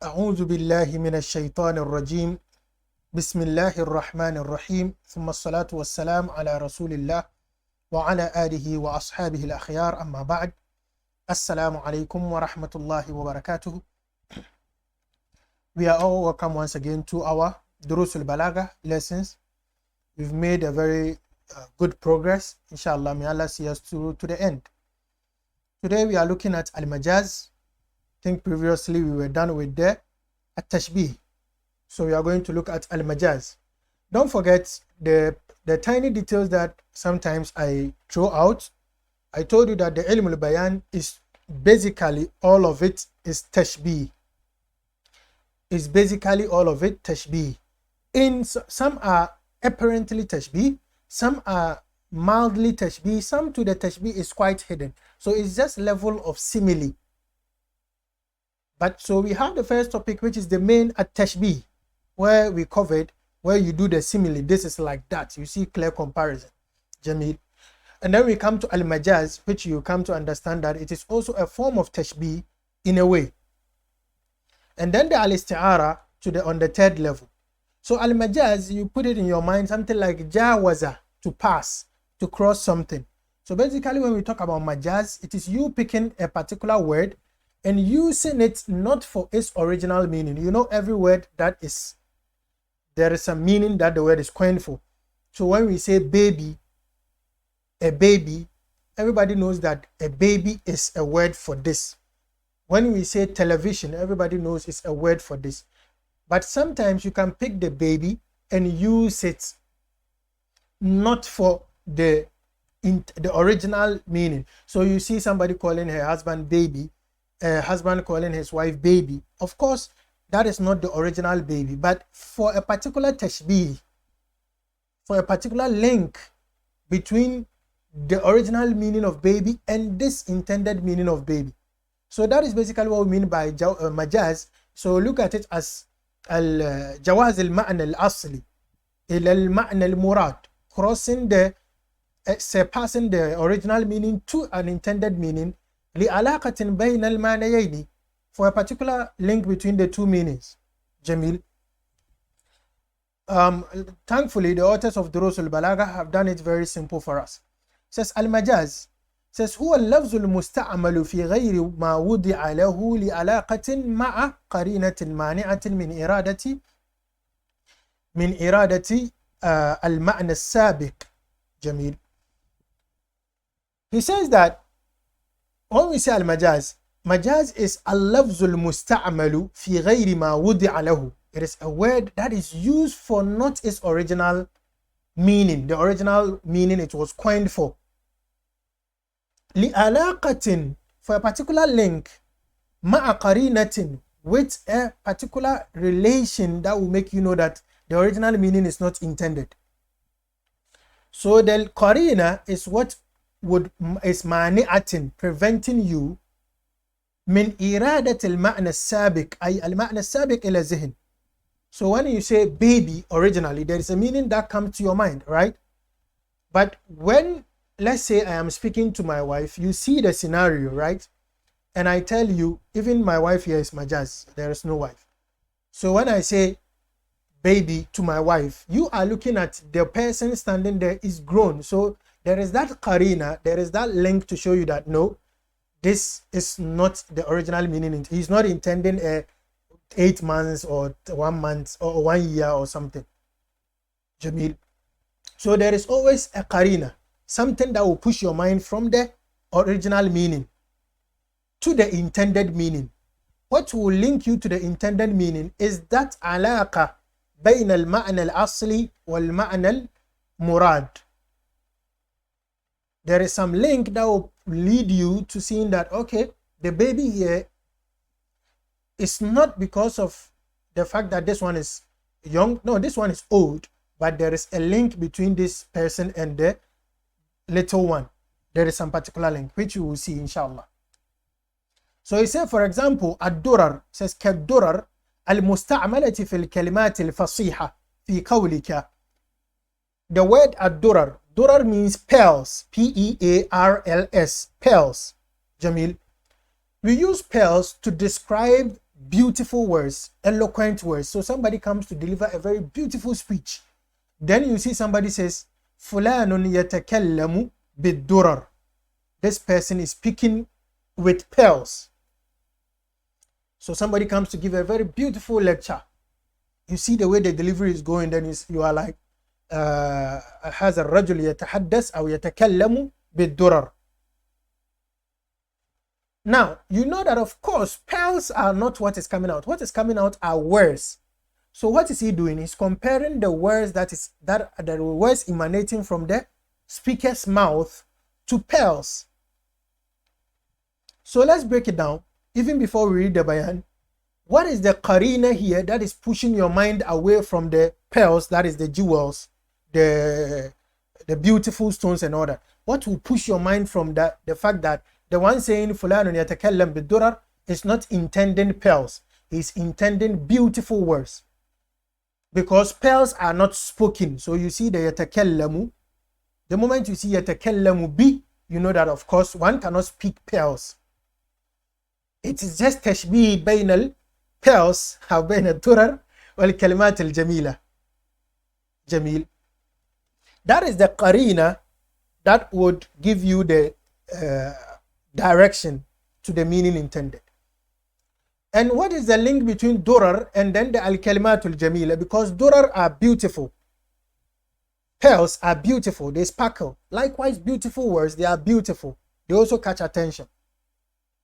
أعوذ بالله من الشيطان الرجيم بسم الله الرحمن الرحيم ثم الصلاة والسلام على رسول الله وعلى آله وأصحابه الأخيار أما بعد السلام عليكم ورحمة الله وبركاته. We are all welcome once again to our دروس البلاغة lessons. We've made a very good progress, inshallah. May Allah see us to the end. Today we are looking at المجاز. I think previously we were done with the التشبيه. So we are going to look at المجاز. Don't forget the tiny details that sometimes I throw out. I told you that the ilm al-bayan is basically all of it is tashbih. Is basically all of it tashbih. Some are apparently tashbih, some are mildly tashbih, some to the tashbih is quite hidden. So it's just level of simile. But so we have the first topic, which is the main at-tashbih, where we covered where you do the simile. This is like that. You see clear comparison. Jamil. And then we come to al-majaz, which you come to understand that it is also a form of tashbih in a way. And then the al-isti'ara on the third level. So al-majaz, you put it in your mind, something like jawaza, to pass, to cross something. So basically when we talk about majaz, it is you picking a particular word and using it not for its original meaning. You know, every word there is a meaning that the word is coined for. So when we say baby, a baby, everybody knows that a baby is a word for this. When we say television, everybody knows it's a word for this. But sometimes you can pick the baby and use it not for the original meaning. So you see somebody calling her husband baby, a husband calling his wife baby. Of course, that is not the original baby, but for a particular tashbih, for a particular link between the original meaning of baby and this intended meaning of baby. So that is basically what we mean by majaz. So look at it as جواز المعنى الأصلي إلى المعنى المراد, surpassing the original meaning to an intended meaning, لعلاقة بين المعنيين, for a particular link between the two meanings. Jamil. Thankfully, the authors of دروس البلاغة have done it very simple for us. Says المجاز, says هو اللفظ المستعمل في غير ما وضع له لعلاقة مع قرينة مانعة من إرادة المعنى السابق. جميل. He says that when we say al-majaz, majaz is al-lafz al-musta'malu fi ghayri ma wudi'a lahu. It is a word that is used for not its original meaning, the original meaning it was coined for. لِعَلَاقَةٍ, for a particular link, مَعَ قَرِينَةٍ, with a particular relation that will make you know that the original meaning is not intended. So the qarina is what is mani'atin, preventing you min iradat al-ma'na al-sabiq, ay al-ma'na al-sabiq ila zihn. So when you say baby originally, there is a meaning that comes to your mind, right? But when, let's say I am speaking to my wife, you see the scenario, right? And I tell you, even my wife here is majaz, there is no wife. So when I say baby to my wife, you are looking at the person standing there is grown. So there is that qarina, there is that link to show you that no, this is not the original meaning. He's not intending 8 months or 1 month or 1 year or something. Jamil. So there is always a qarina, something that will push your mind from the original meaning to the intended meaning. What will link you to the intended meaning is that alaqa بين المعنى الأصلي والمعنى المراد. There is some link that will lead you to seeing that, okay, the baby here is not because of the fact that this one is young. No, this one is old, but there is a link between this person and the little one. There is some particular link, which you will see, inshallah. So he said, for example, الدرر, says كالدرر المستعملة في الكلمات الفصيحة في قولك. The word الدرر, durar means pearls, P-E-A-R-L-S, pearls. Jamil. We use pearls to describe beautiful words, eloquent words. So somebody comes to deliver a very beautiful speech. Then you see somebody says, Fulanun yatakallamu bid-durar. This person is speaking with pearls. So somebody comes to give a very beautiful lecture. You see the way the delivery is going, then you are like, هذا الرجل يتحدث أو يتكلم بالدرر. Now, you know that of course, pearls are not what is coming out. What is coming out are words. So what is he doing? He's comparing the words that the words emanating from the speaker's mouth to pearls. So let's break it down. Even before we read the bayan, what is the qarina here that is pushing your mind away from the pearls, that is the jewels, the beautiful stones and all that? What will push your mind from that? The fact that the one saying fulanun yatakallam bid-durar is not intending pearls. He's intending beautiful words. Because pearls are not spoken. So you see the yatakallamu. The moment you see yatakallamu bi, you know that of course one cannot speak pearls. It is just tashbih bain al-pearls أو بين الدرر والكلمات الجميلة. Jamil. That is the qarina that would give you the direction to the meaning intended. And what is the link between durar and then the al-kalimatul jamila? Because durar are beautiful. Pearls are beautiful. They sparkle. Likewise, beautiful words, they are beautiful. They also catch attention.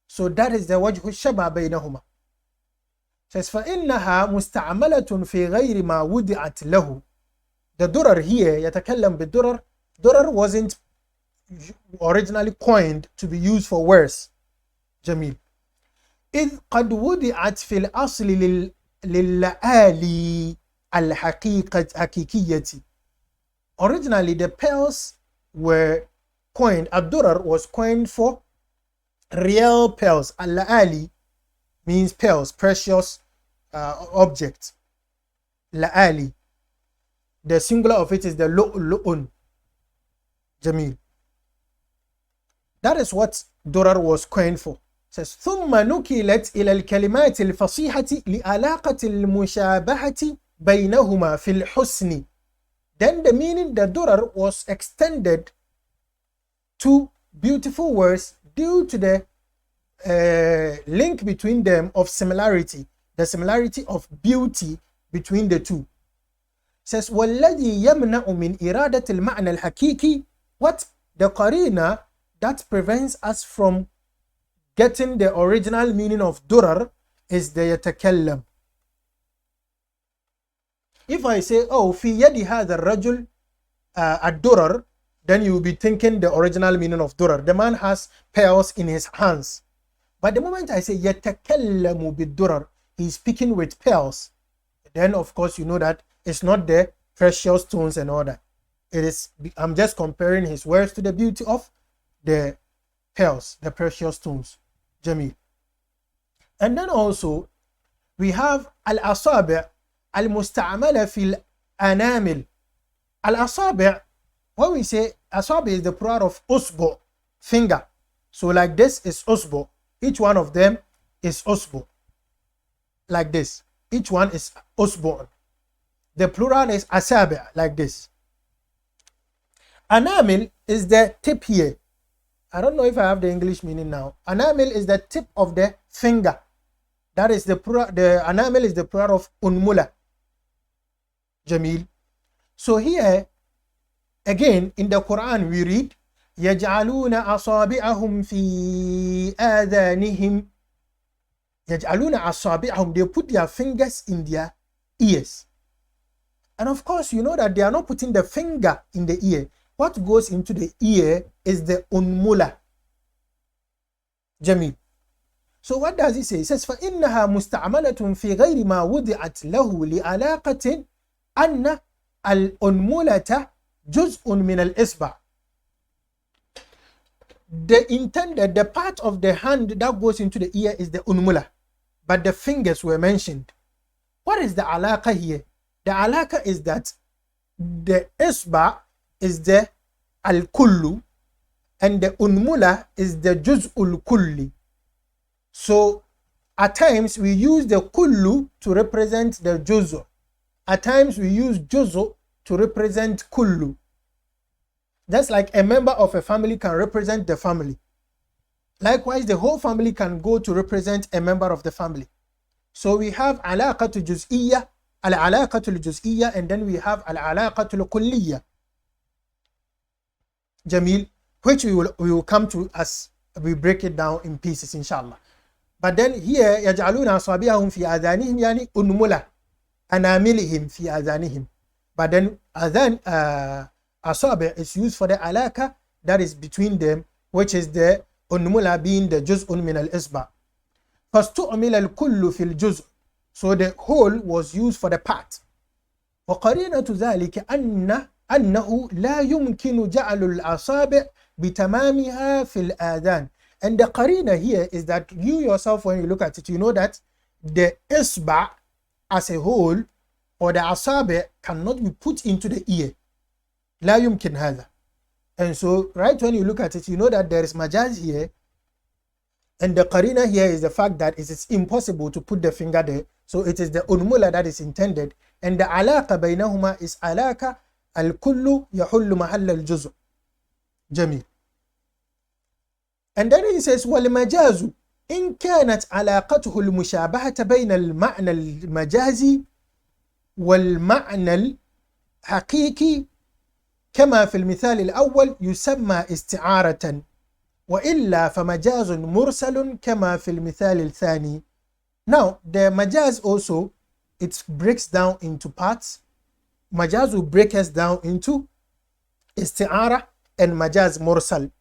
So that is the wajhu shaba baynahuma. Says فَإِنَّهَا مُسْتَعْمَلَةٌ فِي غَيْرِ مَا وُدِعَتْ لَهُ. The durar here, يتكلم بالدرر. Durar wasn't originally coined to be used for words. Jamil. إذ قد وضعت في الأصل للآلي الحقيقية. Originally, the pearls were coined. Ad-durar was coined for real pearls. Al-la'ali means pearls, precious objects. La'ali. The singular of it is the lu'un. Jamil. That is what durar was coined for. It says ثم نُكِلت إلى الكلمات الفصيحة لعلاقة المشابهة بينهما في الحسن. Then the meaning the durar was extended to beautiful words due to the link between them of similarity, the similarity of beauty between the two. It says والذي يمنع من إرادة المعنى الحقيقي. What the qarina that prevents us from getting the original meaning of durar is the yatakallam. If I say, oh, في يد هذا الرجل الدرر, then you will be thinking the original meaning of durar. The man has pearls in his hands. But the moment I say يتكلم بالدرر, he's speaking with pearls. Then of course you know that it's not the precious stones and all that. It is, I'm just comparing his words to the beauty of the pearls, the precious stones. Jamil. And then also we have al-asabi' al-musta'amala fil anamil. Al-asabi', when we say asabi is the plural of usbu, finger. So like this is usbu. Each one of them is usbu. Like this. Each one is usbu. The plural is asabi', like this. Anamil is the tip here. I don't know if I have the English meaning now. Anamil is the tip of the finger. That is the plural. The anamil is the plural of unmula. Jamil. So here, again, in the Quran we read, يَجْعَلُونَ أَصَابِعَهُمْ فِي آذَانِهِمْ. يَجْعَلُونَ أَصَابِعَهُمْ. They put their fingers in their ears. And of course, you know that they are not putting the finger in the ear. What goes into the ear is the unmula. Jamil. So what does he say? He says, فَإِنَّهَا مُسْتَعْمَلَةٌ فِي غَيْرِ مَا وُضِعَتْ لَهُ لِعَلَاقَةٍ أَنَّ الْأُنْمُلَةَ جُزْءٌ مِنَ الْإِصْبَعِ. The intended, the part of the hand that goes into the ear is the unmula. But the fingers were mentioned. What is the alaqa here? The alaqa is that the isba is the al-kullu and the unmula is the juz'ul kulli. So At times we use the kullu to represent the juzu. At times we use juzu to represent kullu. Just like a member of a family can represent the family. Likewise, the whole family can go to represent a member of the family. So we have alaqatul juz'iyya, al-alaqatul juz'iyya, and then we have al-alaqatul kulliyya. Jamil, which we will come to as we break it down in pieces, inshallah. But then here, يَجْعَلُونَ أَصَابِعَهُمْ فِي آذَانِهِمْ يعني أنملة أناملهم في آذانهم. But then asabi is used for the alaka that is between them, which is the unmula being the juz'un min al-isba. فَاسْتُعْمِلَ الْكُلُّ فِي الْجُزْء. So the whole was used for the part. وَقَرِينَةُ ذَلِكَ أَنَّهُ لَا يُمْكِنُ جَعْلُ الْأَصَابِعِ بِتَمَامِهَا فِي الْآذَانِ. And the qarina here is that you yourself, when you look at it, you know that the isba as a whole or the asabi cannot be put into the ear. لا يمكن هذا. And so right when you look at it, you know that there is majaz here, and the qarina here is the fact that it is impossible to put the finger there. So it is the unmula that is intended, and the alaqa baynahuma is alaqa al-kullu yahullu mahalla al-juz'. Jamil. And then he says وَالْمَجَازُ إن كانت علاقته المشابهة بين المعنى المجازي والمعنى الحقيقي كما في المثال الأول يسمى استعارة، وإلا فمجاز مرسل كما في المثال الثاني. Now the majaz also, it breaks down into parts. Majaz will break us down into isti'ara and majaz mursal.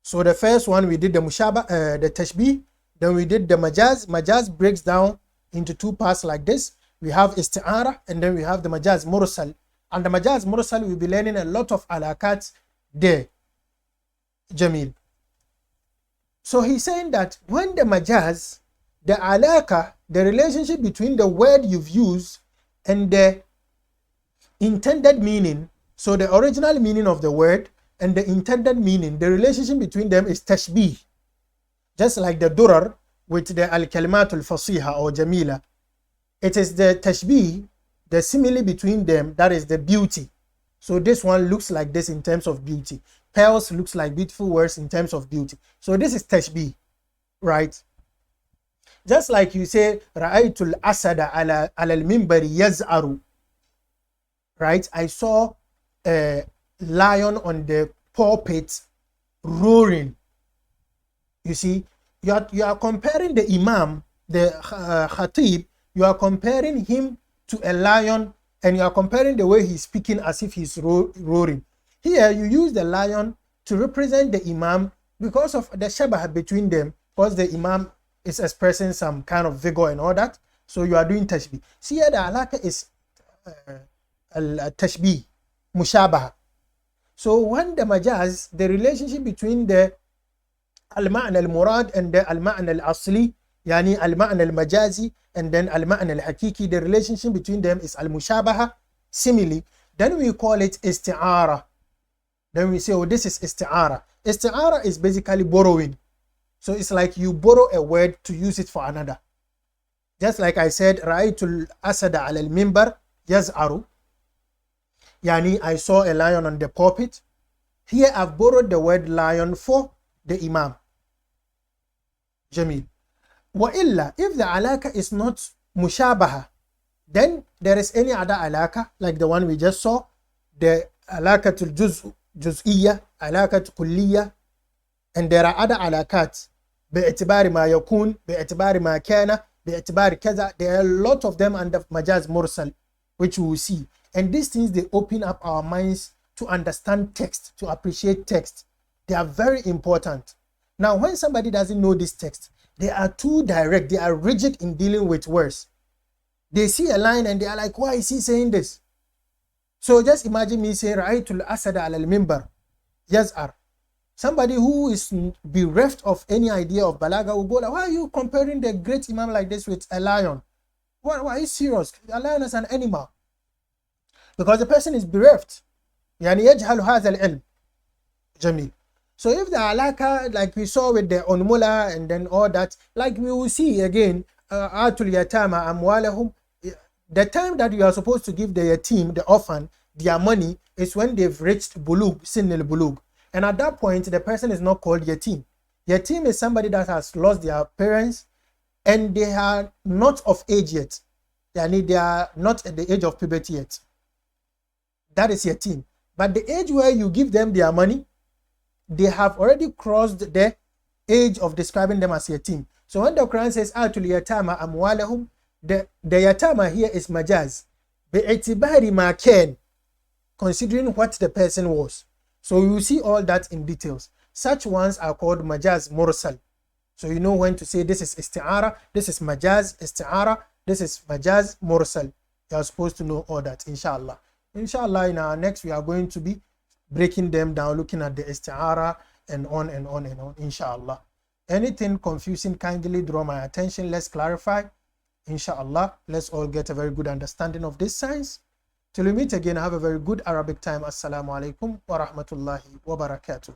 So the first one we did the the tashbih, then we did the majaz. Majaz breaks down into two parts like this. We have isti'ara and then we have the majaz mursal. And the majaz mursal, we'll be learning a lot of alakat there. Jamil. So he's saying that when the majaz, the alaka, the relationship between the word you've used and the intended meaning, so the original meaning of the word and the intended meaning, the relationship between them is tashbih. Just like the durar with the al-kalimatul fasiha or jamila. It is the tashbih, the simile between them, that is the beauty. So this one looks like this in terms of beauty. Pearls looks like beautiful words in terms of beauty. So this is tashbih, right? Just like you say, ra'aytul asada ala al-mimbari yaz'aru. Right? I saw a lion on the pulpit roaring. You see, you are comparing the imam, the khatib, you are comparing him to a lion, and you are comparing the way he's speaking as if he's roaring. Here you use the lion to represent the imam because of the shabah between them, because the imam is expressing some kind of vigor and all that. So you are doing tashbih. See here the alaka is tashbih, mushabaha. So when the majaz, the relationship between the al-ma'na al-murad and the al-ma'na al-asli, yani al-ma'na al-majazi and then al-ma'na al-hakiki, the relationship between them is al-mushabaha, simile. Then we call it isti'ara. Then we say, oh, this is isti'ara. Isti'ara is basically borrowing. So it's like you borrow a word to use it for another. Just like I said, ra'aytul asada ala al-mimbar yaz'aru. Yani, I saw a lion on the pulpit. Here I've borrowed the word lion for the imam. Jamil. Wa illa, if the alaka is not mushabaha, then there is any other alaka, like the one we just saw, the alakatul juz'iyya, alakatul kulliyya, and there are other alakat, bi'itibari ma yakun, bi'itibari ma kana, bi'itibari kaza. There are a lot of them under majaz mursal, which we will see. And these things, they open up our minds to understand text, to appreciate text. They are very important. Now, when somebody doesn't know this text, they are too direct, they are rigid in dealing with words. They see a line and they are like, why is he saying this? So just imagine me saying, Ra'aytul asada ala al-mimbar yaz'ar. Somebody who is bereft of any idea of Balāgha will go like, why are you comparing the great imam like this with a lion? Why are you serious? A lion is an animal. Because the person is bereft. يعني يجهل هذا العلم. Jamil. So if the alaka, like we saw with the onmula and then all that, like we will see again, atul yatama amwalahum, the time that you are supposed to give the yatim, the orphan, their money is when they've reached bulug, sinil bulug. And at that point, the person is not called yatim. Yatim is somebody that has lost their parents and they are not of age yet. They are not at the age of puberty yet. That is yatim. But the age where you give them their money, they have already crossed the age of describing them as yatim. So when the Quran says atul yatama amwalahum, the yatama here is majaz. Bi'itibari ma kan, considering what the person was. So you see all that in details. Such ones are called majaz mursal. So you know when to say this is isti'ara, this is majaz isti'ara, this is majaz mursal. You are supposed to know all that, inshallah. Inshallah, in our next we are going to be breaking them down, looking at the isti'ara and on and on and on, inshallah. Anything confusing, kindly draw my attention. Let's clarify, inshallah. Let's all get a very good understanding of this science. Till we meet again, have a very good Arabic time. Assalamu alaikum wa rahmatullahi wa barakatuh.